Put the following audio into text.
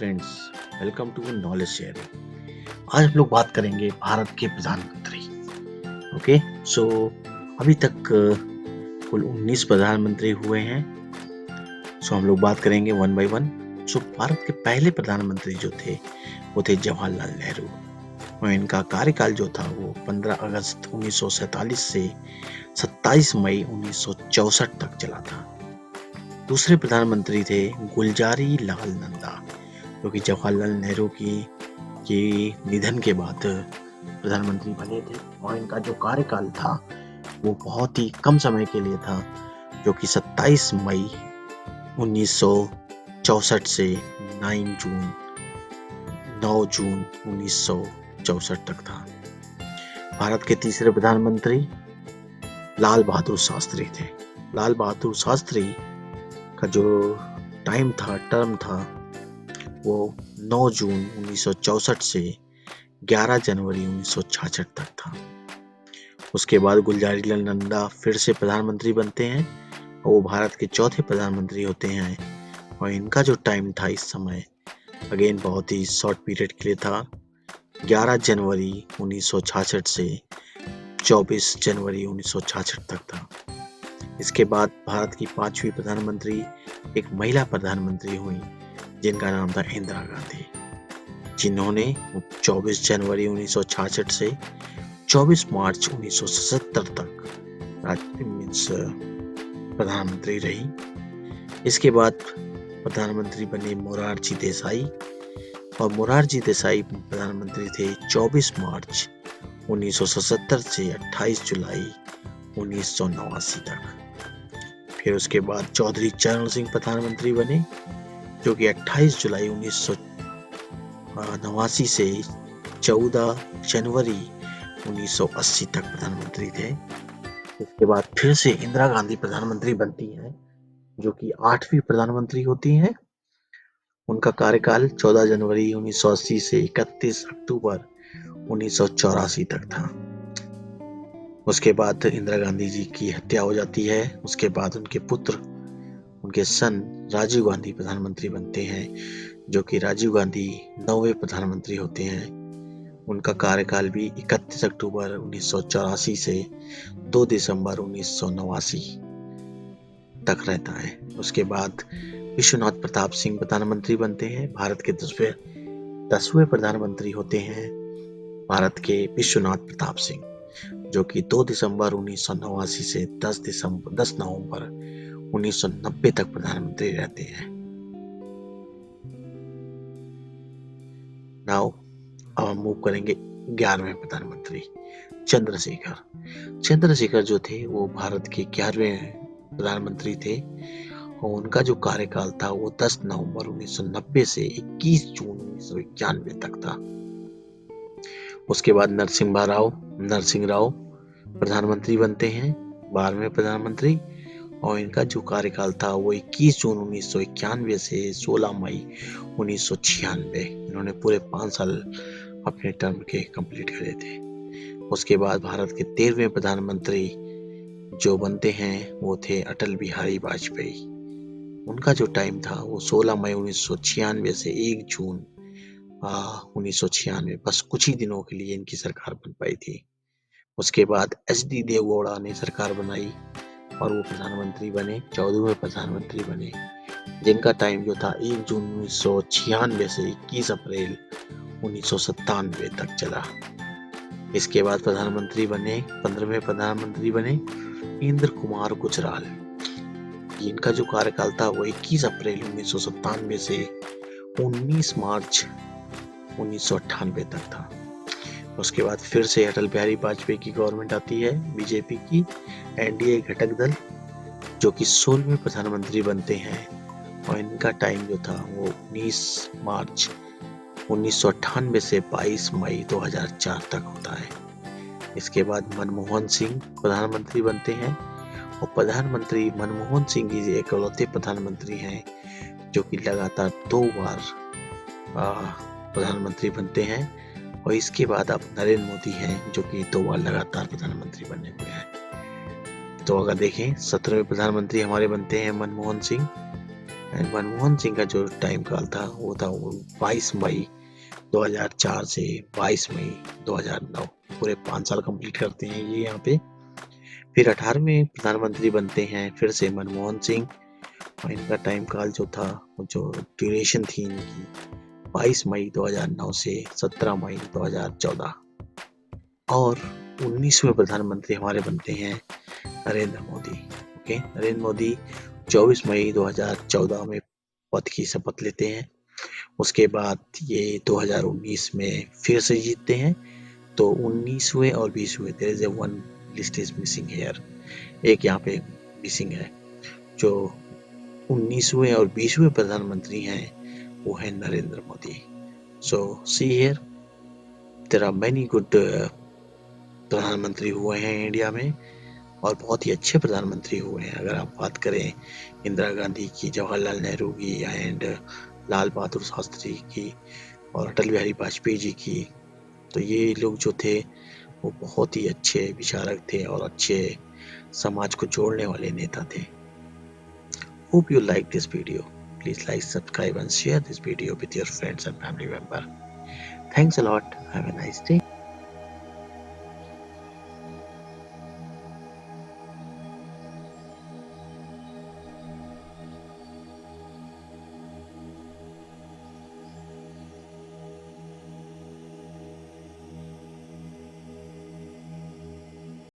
Friends, welcome to knowledge sharing. आज हम लोग बात करेंगे भारत के प्रधानमंत्री। ओके, सो अभी तक कुल 19 प्रधानमंत्री हुए हैं। सो हम लोग बात करेंगे वन बाय वन। सो भारत के पहले प्रधानमंत्री जो थे वो थे जवाहरलाल नेहरू, और इनका कार्यकाल जो था वो 15 अगस्त 1947 से 27 मई 1964 तक चला था। दूसरे प्रधानमंत्री थे गुलजारी लाल नंदा, जो कि जवाहरलाल नेहरू की निधन के बाद प्रधानमंत्री बने थे, और इनका जो कार्यकाल था वो बहुत ही कम समय के लिए था, जो कि 27 मई 1964 से 9 जून 1964 तक था। भारत के तीसरे प्रधानमंत्री लाल बहादुर शास्त्री थे। लाल बहादुर शास्त्री का जो टर्म था वो 9 जून 1964 से 11 जनवरी 1966 तक था। उसके बाद गुलजारी लाल नंदा फिर से प्रधानमंत्री बनते हैं, और वो भारत के चौथे प्रधानमंत्री होते हैं, और इनका जो टाइम था इस समय अगेन बहुत ही शॉर्ट पीरियड के लिए था, 11 जनवरी 1966 से 24 जनवरी 1966 तक था। इसके बाद भारत की पांचवी प्रधानमंत्री एक महिला प्रधानमंत्री हुई, जिनका नाम था इंदिरा गांधी, जिन्होंने 24 जनवरी 1966 से 24 मार्च 1977 तक प्रधानमंत्री रही। इसके बाद प्रधानमंत्री बने मोरारजी देसाई, और मोरारजी देसाई प्रधानमंत्री थे 24 मार्च 1977 से 28 जुलाई 1989 तक। फिर उसके बाद चौधरी चरण सिंह प्रधानमंत्री बने, जो कि 28 जुलाई 1989 से 14 जनवरी 1980 तक प्रधानमंत्री थे। इसके बाद फिर से इंदिरा गांधी प्रधानमंत्री बनती हैं, जो कि 8वीं प्रधानमंत्री होती हैं। उनका कार्यकाल 14 जनवरी 1980 से 31 अक्टूबर 1984 तक था। उसके बाद इंदिरा गांधी जी की हत्या हो जाती है। उसके बाद उनके पुत्र, उनके सन राजीव गांधी प्रधानमंत्री बनते हैं, जो कि राजीव गांधी 9वें प्रधानमंत्री होते हैं। उनका कार्यकाल भी 31 अक्टूबर 1984 से 2 दिसंबर 1989 तक रहता है। उसके बाद विश्वनाथ प्रताप सिंह प्रधानमंत्री बनते हैं। भारत के 10वें प्रधानमंत्री होते हैं भारत के विश्वनाथ प्रताप सिंह, जो कि 2 दिसंबर 1989 से 10 नवंबर 1990 तक प्रधानमंत्री रहते हैं। नाउ अब हम मूव करेंगे 11वें प्रधानमंत्री चंद्रशेखर जो थे वो भारत के 11वें प्रधानमंत्री थे, और उनका जो कार्यकाल था वो 10 नवंबर 1990 से 21 जून 1991 तक था। उसके बाद नरसिंह राव प्रधानमंत्री बनते हैं, 12वें प्रधानमंत्री, और इनका जो कार्यकाल था वो 21 जून 1991 से 16 मई 1996। इन्होंने पूरे 5 साल अपने टर्म के कंप्लीट करे थे। उसके बाद भारत के 13वें प्रधानमंत्री जो बनते हैं वो थे अटल बिहारी वाजपेयी। उनका जो टाइम था वो 16 मई 1996 से 1 जून 1996, बस कुछ ही दिनों के लिए इनकी सरकार बन पाई थी। उसके बाद HD देवगौड़ा ने सरकार बनाई, और वो प्रधानमंत्री बने, 14वें प्रधानमंत्री बने, जिनका टाइम जो था 1 जून 1996 से 21 अप्रैल 1997 तक चला। इसके बाद 15वें प्रधानमंत्री बने इंद्र कुमार गुजराल। इनका जो कार्यकाल था वो 21 अप्रैल 1997 से 19 मार्च 1998 तक था। उसके बाद फिर से अटल बिहारी वाजपेयी की गवर्नमेंट आती है, बीजेपी की NDA घटक दल, जो कि 16वें प्रधानमंत्री बनते हैं, और इनका टाइम जो था वो 19 मार्च 1998 से 22 मई 2004 तक होता है। इसके बाद मनमोहन सिंह प्रधानमंत्री बनते हैं, और प्रधानमंत्री मनमोहन सिंह जी इकलौते प्रधानमंत्री हैं जो कि लगातार 2 बार प्रधानमंत्री बनते हैं, और इसके बाद अब नरेंद्र मोदी हैं जो कि 2 बार लगातार प्रधानमंत्री बने हुए हैं। तो अगर देखें 17वें प्रधानमंत्री हमारे बनते हैं मनमोहन सिंह, एंड मनमोहन सिंह का जो टाइम काल था वो था 22 मई 2004 से 22 मई 2009, पूरे 5 साल कंप्लीट करते हैं ये यहाँ पे। फिर 18वें प्रधानमंत्री बनते हैं फिर से मनमोहन सिंह, और इनका टाइम काल जो था, जो ड्यूरेशन थी इनकी, 22 मई 2009 से 17 मई 2014। और 19वें प्रधानमंत्री हमारे बनते हैं नरेंद्र मोदी। ओके, नरेंद्र मोदी 24 मई 2014 में पद की शपथ लेते हैं। उसके बाद ये 2019 में फिर से जीतते हैं। तो 19वें और 20वें, there is a one list is missing here, एक यहाँ पे मिसिंग है। जो 19वें और 20वें प्रधानमंत्री हैं वो है Narendra Modi. So see here, there are many good प्रधानमंत्री हुए हैं इंडिया में, और बहुत ही अच्छे प्रधानमंत्री हुए हैं। अगर आप बात करें इंदिरा गांधी की, जवाहरलाल नेहरू की, एंड लाल बहादुर शास्त्री की, और अटल बिहारी वाजपेयी जी की, तो ये लोग जो थे वो बहुत ही अच्छे विचारक थे और अच्छे समाज को जोड़ने वाले नेता थे। Hope you like this video. Please like, subscribe and share this video with your friends and family member. Thanks a lot. Have a nice day.